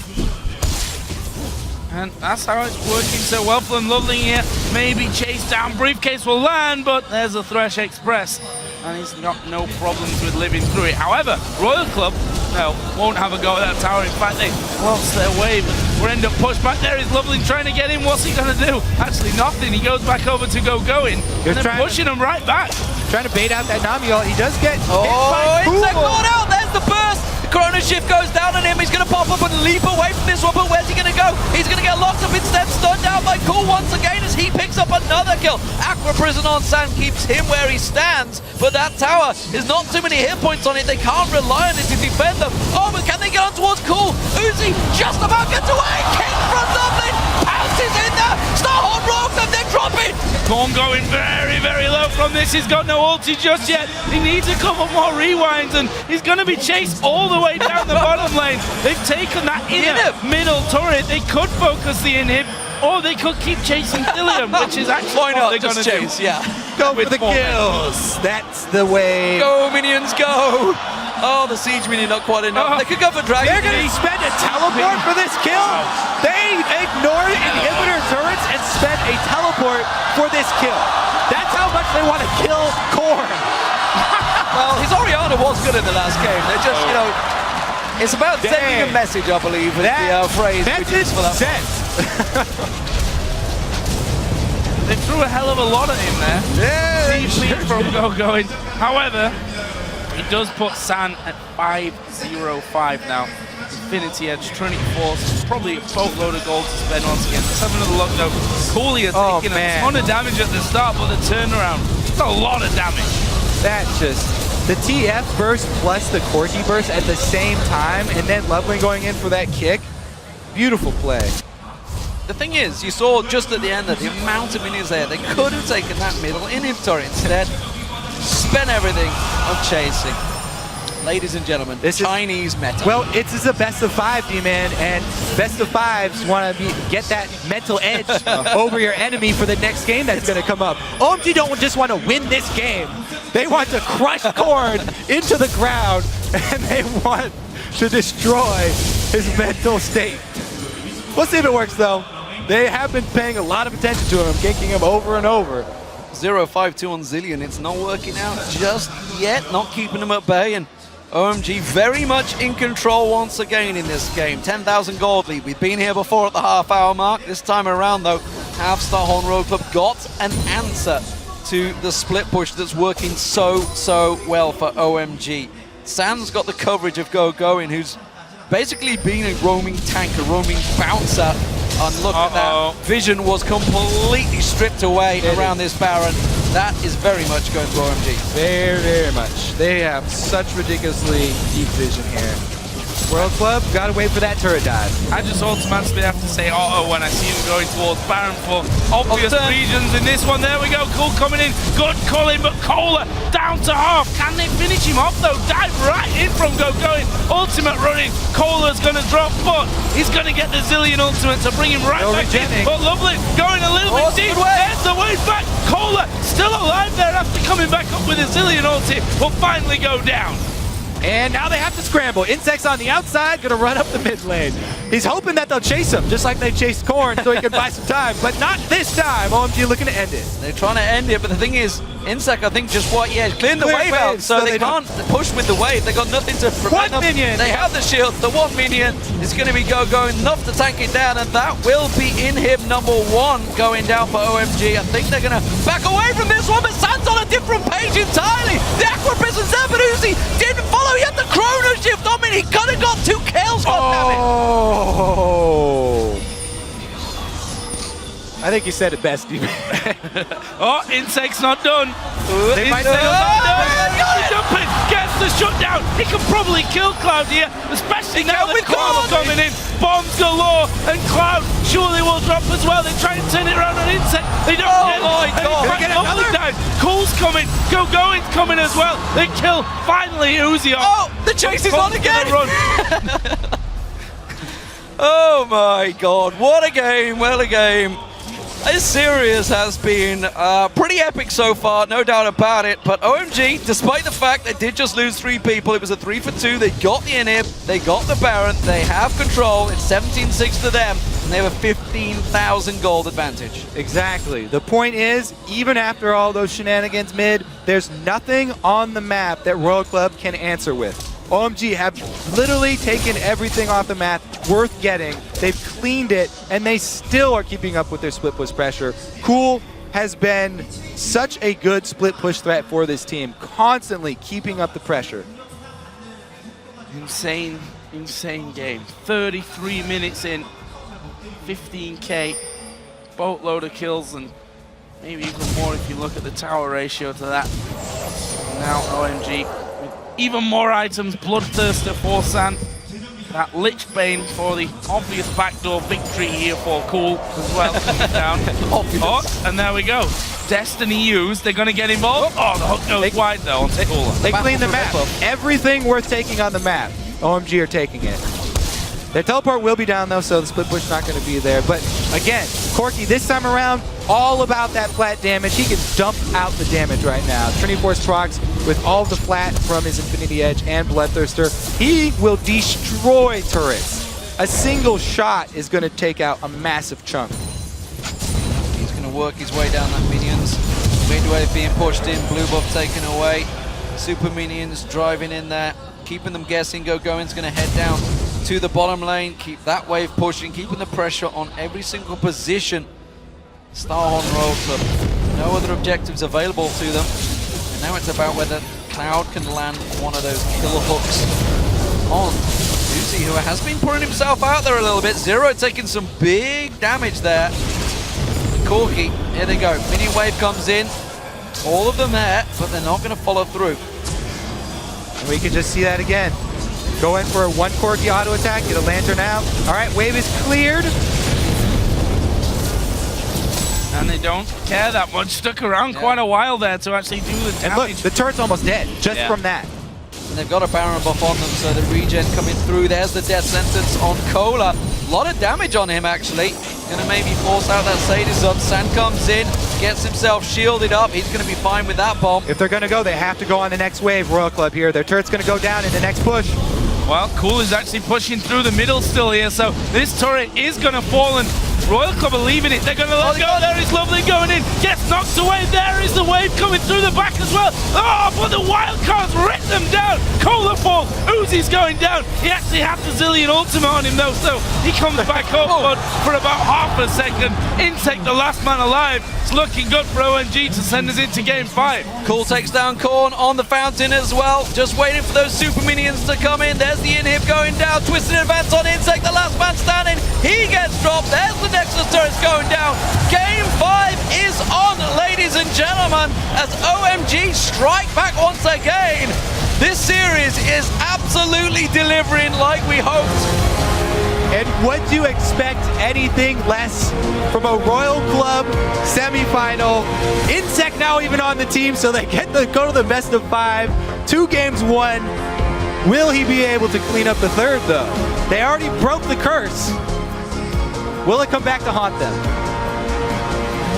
And that's how it's working so well for them. LoveLing here, maybe chase down. Briefcase will land, but there's a Thresh Express. And he's got no problems with living through it. However, Royal Club, no, won't have a go at that tower. In fact, they lost their wave. We'll end up pushed back. There is LoveLing trying to get in. What's he going to do? Actually, nothing. He goes back over to Gogoing. And then pushing him right back. Trying to bait out that Nami ult. He does get hit by InSec caught out. There's the burst. The Chrono Shift goes down on him. He's going to pop up and leap away from this one, but where's he going to go? He's going to get locked up instead, stunned out by Cool once again as he picks up another kill. Aqua Prison on San keeps him where he stands, but that tower is not too many hit points on it. They can't rely on it to defend them. Oh, but can they get on towards Cool? Uzi just about gets away. King from LoveLing pounces in there. Starhorn rogues them, they're dropping. Gorn going very, very low from this. He's got no ulti just yet. He needs a couple more rewinds, and he's going to be chased all the way down the bottom lane. They've taken that inner middle turret. They could focus the inhib, or they could keep chasing Dillium, which is actually what they're going to do. Yeah. Go with the kills. That's the way. Go, minions, go. Oh, the siege minion not quite enough. They could go for Dragon. They're going to spend a teleport for this kill. They ignored inhibitor turrets and spent a teleport for this kill. That's how much they want to kill Korn. Well, his Oriana was good in the last game. They're just, you know, it's about sending a message, I believe, with the phrase. Message sent. They threw a hell of a lot at him there. Yeah, Deep from Gogoing. However, he does put San at 5-0-5 now. Infinity Edge, Trinity Force, probably a boatload of gold to spend once again. Let's have another look though. Cooley are taking a ton of damage at the start, but the turnaround, it's a lot of damage. That just The TF burst plus the Corki burst at the same time, and then LoveLing going in for that kick. Beautiful play. The thing is, you saw just at the end that the amount of minions there, they could have taken that middle inhibitor. Instead, spent everything on chasing. Ladies and gentlemen, this Chinese meta. Well, it's a best of 5, D-Man, and best of 5s want to get that mental edge over your enemy for the next game that's going to come up. OMG don't just want to win this game. They want to crush Korn into the ground, and they want to destroy his mental state. We'll see if it works, though. They have been paying a lot of attention to him, ganking him over and over. 0-5-2 on Zillion. It's not working out just yet, not keeping him at bay, and OMG very much in control once again in this game. 10,000 gold lead. We've been here before at the half-hour mark. This time around, though, Half Star Horn Road Club got an answer to the split push that's working so well for OMG. Sam's got the coverage of Gogoing, who's basically been a roaming tank, a roaming bouncer. And look at that. Vision was completely stripped away around this Baron. That is very much going to OMG. Very much. They have such ridiculously deep vision here. World Club, gotta wait for that turret dive. I just automatically have to say uh-oh when I see him going towards Baron for obvious reasons in this one. There we go, Cool coming in. Good calling, but Kohler down to half. Can they finish him off though? Dive right in from Gogoing. Ultimate running. Kohler's gonna drop, but he's gonna get the Zillion ultimate to bring him right back in. But LoveLing going a little bit deep. There's the way back. Kohler still alive there after coming back up with a Zillion ulti. Will finally go down. And now they have to scramble. InSec's on the outside, gonna run up the mid lane. He's hoping that they'll chase him, just like they chased Korn, so he can buy some time, but not this time. OMG looking to end it. They're trying to end it, but the thing is, InSec, I think, just clearing the wave out, so they can't push with the wave. They got nothing to prevent them. Minion. They have the shield. The one minion is going to be Gogoing, enough to tank it down, and that will be inhib number 1 going down for OMG. I think they're going to back away from this one, but Sand's on a different page entirely. The Aqua Prison Zephyruzzi didn't follow. He had the Chrono Shift on me. He could have got 2 kills. Oh. I think you said it best, Steve. Oh, InSec's not done. They might say not done. Jumping, gets the shutdown. He can probably kill Cloud here, especially now that Cloud are coming in. Bombs galore, and Cloud surely will drop as well. They try and turn it around on InSec. They don't get it. My God. They get another down. Cool's coming. Gogoing's coming as well. They kill finally Uzi. Oh, the chase is on again. Oh my God, what a game, what a game. This series has been pretty epic so far, no doubt about it, but OMG, despite the fact they did just lose 3 people, it was a 3-for-2, they got the inhib, they got the Baron, they have control, it's 17-6 to them, and they have a 15,000 gold advantage. Exactly. The point is, even after all those shenanigans mid, there's nothing on the map that World Club can answer with. OMG have literally taken everything off the map worth getting. They've cleaned it, and they still are keeping up with their split push pressure. Cool has been such a good split push threat for this team, constantly keeping up the pressure. Insane game. 33 minutes in, 15k, boatload of kills, and maybe even more if you look at the tower ratio to that. Now OMG. Even more items, Bloodthirster for San. That Lich Bane for the obvious backdoor victory here for Cool as well. Down. Oh, and there we go. Destiny used, they're going to get involved. Oh, the hook goes wide though on Cooler. They clean the map. Everything worth taking on the map, OMG are taking it. Their teleport will be down though, so the split push not going to be there. But again, Corki this time around, all about that flat damage. He can dump out the damage right now. Trinity Force procs with all of the flat from his Infinity Edge and Bloodthirster. He will destroy turrets. A single shot is going to take out a massive chunk. He's going to work his way down that minions. Mid wave being pushed in, blue buff taken away. Super minions driving in there, keeping them guessing. Gogoing's going to head down to the bottom lane, keep that wave pushing, keeping the pressure on every single position. Starhorn Road Club, no other objectives available to them. And now it's about whether Cloud can land one of those killer hooks on Uzi, who has been putting himself out there a little bit. Zero taking some big damage there. Corki, here they go. Mini wave comes in. All of them there, but they're not going to follow through. We can just see that again. Go in for a 1 Corki auto attack, get a lantern out. All right, wave is cleared. And they don't care that much. Stuck around quite a while there to actually do the damage. And look, the turret's almost dead just from that. And they've got a Baron buff on them, so the regen coming through. There's the death sentence on Cola. A lot of damage on him, actually. Gonna maybe force out that Sadism. Sand comes in, gets himself shielded up. He's gonna be fine with that bomb. If they're gonna go, they have to go on the next wave, Royal Club here. Their turret's gonna go down in the next push. Well, Cool is actually pushing through the middle still here, so this turret is gonna fall, and Royal Club are leaving it. They're gonna let go. There is LoveLing going in. Gets knocked away. There is the wave coming through the back as well. Oh, but the wild cards rip them down. Cola falls. Uzi's going down. He actually had the Zillion ultimate on him though, so he comes back up, but for about half a second. InSec, the last man alive. It's looking good for OMG to send us into game 5. Cool takes down Korn on the fountain as well. Just waiting for those super minions to come in. There's the inhib going down. Twisted advance on InSec, the last man standing. He gets dropped. There's the Nexus turret's going down. Game 5 is on, ladies and gentlemen, as OMG strike back once again. This series is absolutely delivering like we hoped. And would you expect anything less from a Royal Club semifinal? InSec now even on the team, so they get to go to the best of 5. 2 games won. Will he be able to clean up the third, though? They already broke the curse. Will it come back to haunt them?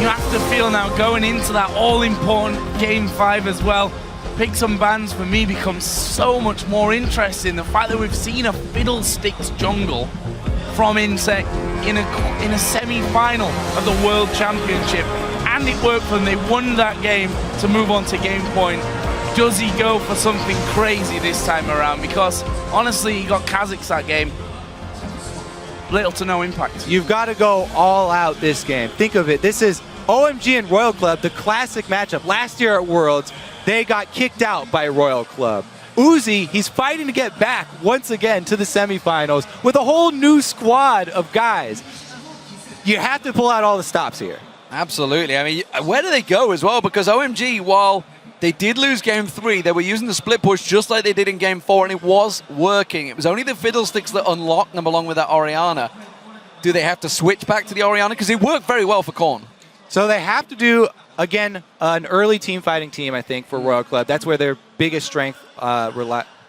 You have to feel now going into that all-important game 5 as well. Pick some bans for me becomes so much more interesting. The fact that we've seen a Fiddlesticks jungle from InSec in a semi-final of the World Championship, and it worked for them. They won that game to move on to game point. Does he go for something crazy this time around? Because honestly, he got Kha'Zix that game. Little to no impact. You've got to go all out this game. Think of it. This is OMG and Royal Club, the classic matchup. Last year at Worlds, they got kicked out by Royal Club. Uzi, he's fighting to get back once again to the semifinals with a whole new squad of guys. You have to pull out all the stops here. Absolutely. I mean, where do they go as well? Because OMG, while they did lose game 3, they were using the split push just like they did in game 4, and it was working. It was only the Fiddlesticks that unlocked them along with that Orianna. Do they have to switch back to the Orianna? Because it worked very well for Korn. So they have to do, again, an early team fighting team, I think, for Royal Club. That's where their biggest strength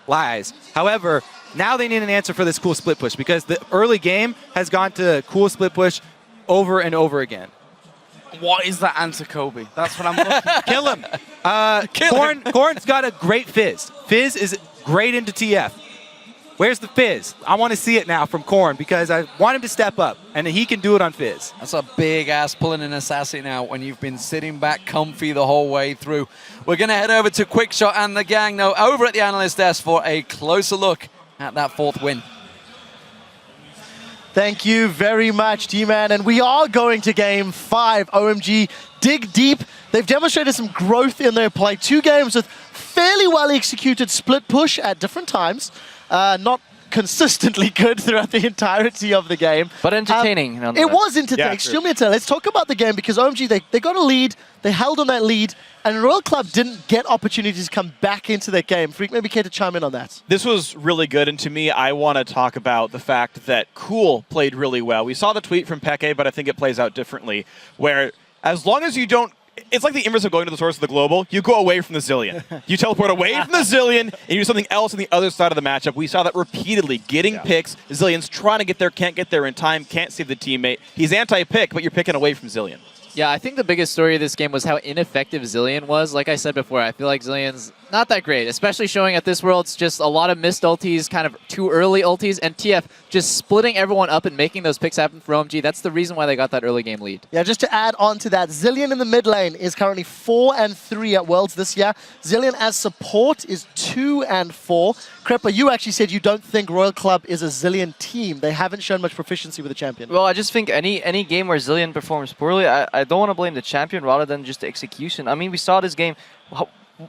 lies. However, now they need an answer for this cool split push, because the early game has gone to cool split push over and over again. What is that answer, Kobe? That's what I'm looking for. Kill him. Korn's got a great Fizz. Fizz is great into TF. Where's the Fizz? I want to see it now from Korn, because I want him to step up, and he can do it on Fizz. That's a big ass pulling an assassin out when you've been sitting back comfy the whole way through. We're going to head over to Quickshot and the gang now over at the analyst desk for a closer look at that 4th win. Thank you very much, D-Man. And we are going to game 5. OMG dig deep. They've demonstrated some growth in their play. 2 games with fairly well executed split push at different times. Not consistently good throughout the entirety of the game. But entertaining. It was entertaining, extremely entertaining. Let's talk about the game, because OMG, they got a lead, they held on that lead, and Royal Club didn't get opportunities to come back into that game. Freak, maybe care to chime in on that. This was really good, and to me, I want to talk about the fact that Cool played really well. We saw the tweet from Peke, but I think it plays out differently, where as long as you don't, it's like the inverse of going to the source of the global. You go away from the Zillion. You teleport away from the Zillion, and you do something else on the other side of the matchup. We saw that repeatedly. Getting picks, Zillion's trying to get there, can't get there in time, can't save the teammate. He's anti-pick, but you're picking away from Zillion. Yeah, I think the biggest story of this game was how ineffective Zillion was. Like I said before, I feel like Zillion's not that great, especially showing at this Worlds just a lot of missed ultis, kind of too early ultis, and TF just splitting everyone up and making those picks happen for OMG. That's the reason why they got that early game lead. Yeah, just to add on to that, Zillion in the mid lane is currently 4-3 at Worlds this year. Zillion as support is 2-4. Crepper, you actually said you don't think Royal Club is a Zillion team. They haven't shown much proficiency with the champion. Well, I just think any game where Zillion performs poorly, I don't want to blame the champion rather than just the execution. I mean, we saw this game.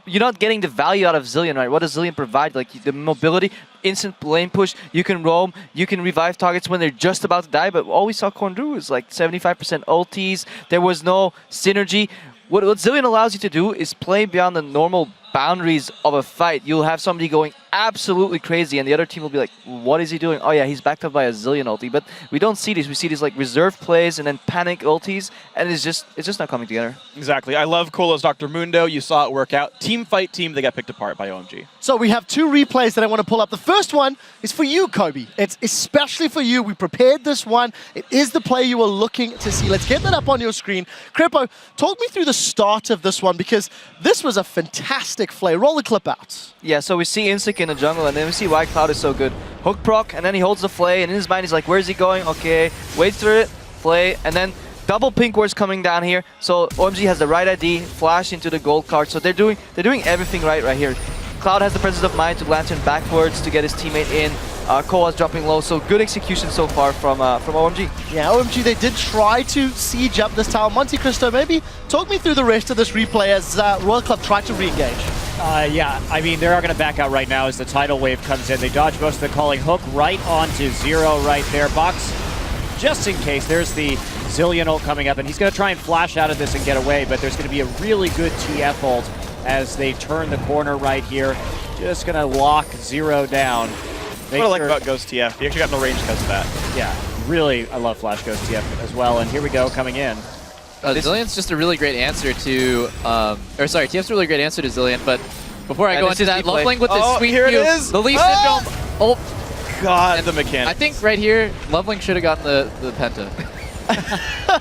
You're not getting the value out of Zillion, right? What does Zillion provide? Like the mobility, instant lane push, you can roam, you can revive targets when they're just about to die, but all we saw Korn do was like 75% ultis, there was no synergy. What Zillion allows you to do is play beyond the normal boundaries of a fight. You'll have somebody going absolutely crazy and the other team will be like, what is he doing? Oh yeah, he's backed up by a Zillion ulti. But we don't see these. We see these like reserve plays and then panic ultis, and it's just not coming together. Exactly. I love Colo's Dr. Mundo. You saw it work out. Team fight team, they got picked apart by OMG. So we have 2 replays that I want to pull up. The first one is for you, Kobe. It's especially for you. We prepared this one. It is the play you were looking to see. Let's get that up on your screen. Crepo, talk me through the start of this one, because this was a fantastic play. Roll the clip out. Yeah, so we see InSec in the jungle, and then we see why Cloud is so good. Hook proc, and then he holds the flay, and in his mind he's like, where's he going? Okay, wait through it, flay, and then double pink wards coming down here. So OMG has the right ID, flash into the gold card. So they're doing everything right here. Cloud has the presence of mind to lantern backwards to get his teammate in. Koa's dropping low, so good execution so far from OMG. Yeah, OMG, they did try to siege up this tower. Monte Cristo, maybe talk me through the rest of this replay as Royal Club tried to re-engage. Yeah, I mean, they're going to back out right now as the tidal wave comes in. They dodge most of the calling hook right onto 0 right there. Box, just in case, there's the Zillion ult coming up, and he's going to try and flash out of this and get away, but there's going to be a really good TF ult as they turn the corner right here. Just going to lock 0 down. What I like about Ghost TF, he actually got no range because of that. Yeah, really, I love Flash Ghost TF as well, and here we go, coming in. Zillion's just a really great answer to, TF's a really great answer to Zillion, but before I go into that, LoveLing with this sweet here view, it is. the Leaf Syndrome ult. God, the mechanics. I think right here, LoveLing should have gotten the Penta.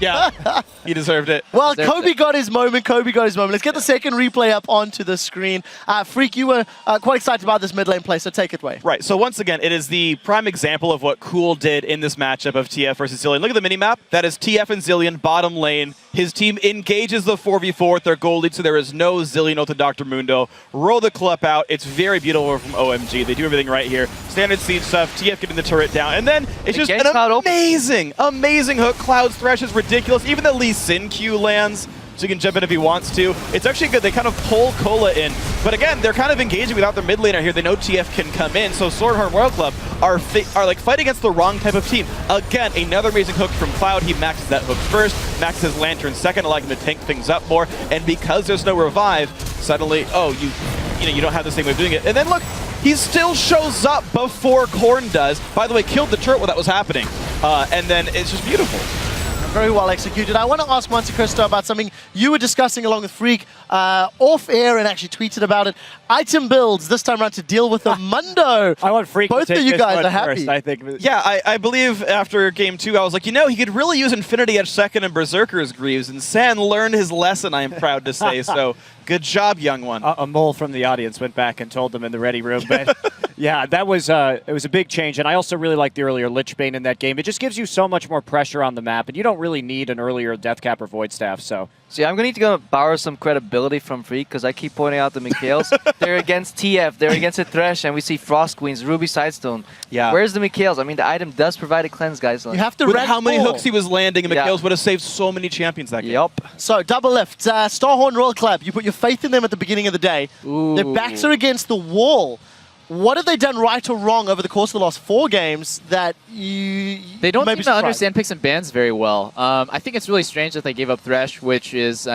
Yeah, he deserved it. Well, Kobe got his moment. Kobe got his moment. Let's get the second replay up onto the screen. Freak, you were quite excited about this mid lane play, so take it away. Right, so once again, it is the prime example of what Cool did in this matchup of TF versus Zillion. Look at the minimap. That is TF and Zillion, bottom lane. His team engages the 4v4 with their gold lead, so there is no Zillion ult to Dr. Mundo. Roll the clip out. It's very beautiful from OMG. They do everything right here. Standard siege stuff, TF getting the turret down, and then it's just an amazing hook. Cloud's thresh is ridiculous. Even the Lee Sin Q lands, so he can jump in if he wants to. It's actually good. They kind of pull Cola in. But again, they're kind of engaging without their mid laner here. They know TF can come in, so Swordhorn Royal Club are like fighting against the wrong type of team. Again, another amazing hook from Cloud. He maxes that hook first, maxes his Lantern second, allowing him to tank things up more. And because there's no revive, suddenly, you don't have the same way of doing it. And then look, he still shows up before Korn does. By the way, killed the turret while that was happening. And then it's just beautiful. Very well executed. I want to ask Monte Cristo about something you were discussing along with Freak off air and actually tweeted about it. Item builds this time around to deal with the Mundo. I want Freak Both to take of you this guys one are happy. first, I think. Yeah, I believe after game 2, I was like, he could really use Infinity Edge second and Berserker's Greaves, and San learned his lesson, I am proud to say. So good job, young one. A mole from the audience went back and told them in the ready room. But yeah, that was it was a big change. And I also really liked the earlier Lich Bane in that game. It just gives you so much more pressure on the map, and you don't really need an earlier Deathcap or Void Staff. So I'm going to need to borrow some credibility from Freak, because I keep pointing out the Mikhails. They're against TF, they're against a Thresh, and we see Frost Queens, Ruby Sidestone. Yeah. Where's the Mikhails? I mean, the item does provide a cleanse, guys. You have to With red how many ball. hooks he was landing, and Mikhails would have saved so many champions that game. Yup. So, double lift. Starhorn Royal Club, you put your faith in them at the beginning of the day. Ooh. Their backs are against the wall. What have they done right or wrong over the course of the last 4 games that They don't seem to understand picks and bans very well. I think it's really strange that they gave up Thresh, which is,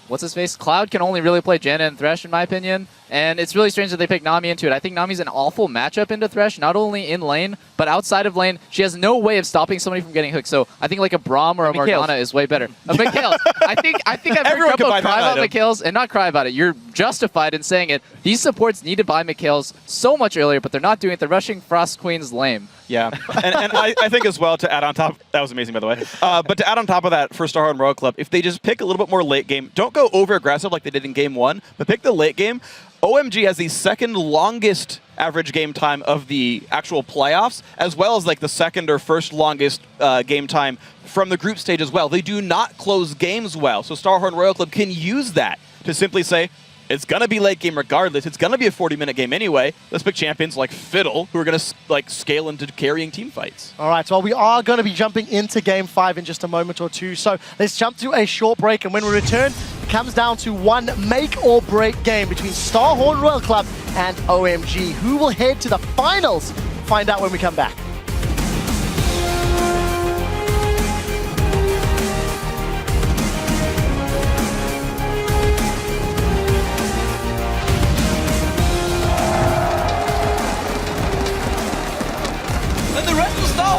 what's his face? Cloud can only really play Janna and Thresh, in my opinion. And it's really strange that they picked Nami into it. I think Nami's an awful matchup into Thresh, not only in lane, but outside of lane. She has no way of stopping somebody from getting hooked. So I think like a Braum or a Morgana is way better. Mikhails. I think I've heard Couple cry about Mikhails, and not cry about it. You're justified in saying it. These supports need to buy Mikhails so much earlier, but they're not doing it. They're rushing Frost Queen's lame. Yeah, and I think as well, to add on top, that was amazing by the way, but to add on top of that for Starhorn Royal Club, if they just pick a little bit more late game, don't go over aggressive like they did in game 1, but pick the late game. OMG has the second longest average game time of the actual playoffs, as well as like the second or first longest game time from the group stage as well. They do not close games well, so Starhorn Royal Club can use that to simply say, it's going to be late game regardless. It's going to be a 40-minute game anyway. Let's pick champions like Fiddle, who are going to like scale into carrying team fights. All right, well, we are going to be jumping into Game 5 in just a moment or two. So let's jump to a short break. And when we return, it comes down to one make-or-break game between Starhorn Royal Club and OMG. Who will head to the finals? Find out when we come back.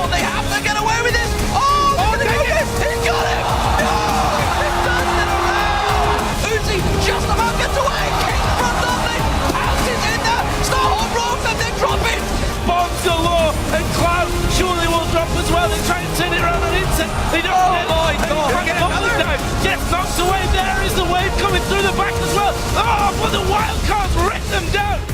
Storm. They have to get away with this. Oh, look at the Gogoing. He's got him. Oh, he's turned it around. Uzi just about gets away. King from LoveLing. Pounces in there. Starhawk rolls and they drop it. Bombs galore, and Cloud surely will drop as well. They're trying to turn it around on InSec. They don't get my God. Can get another down. Gets knocked away. There is the wave coming through the back as well. Oh, but the wild cards rip them down.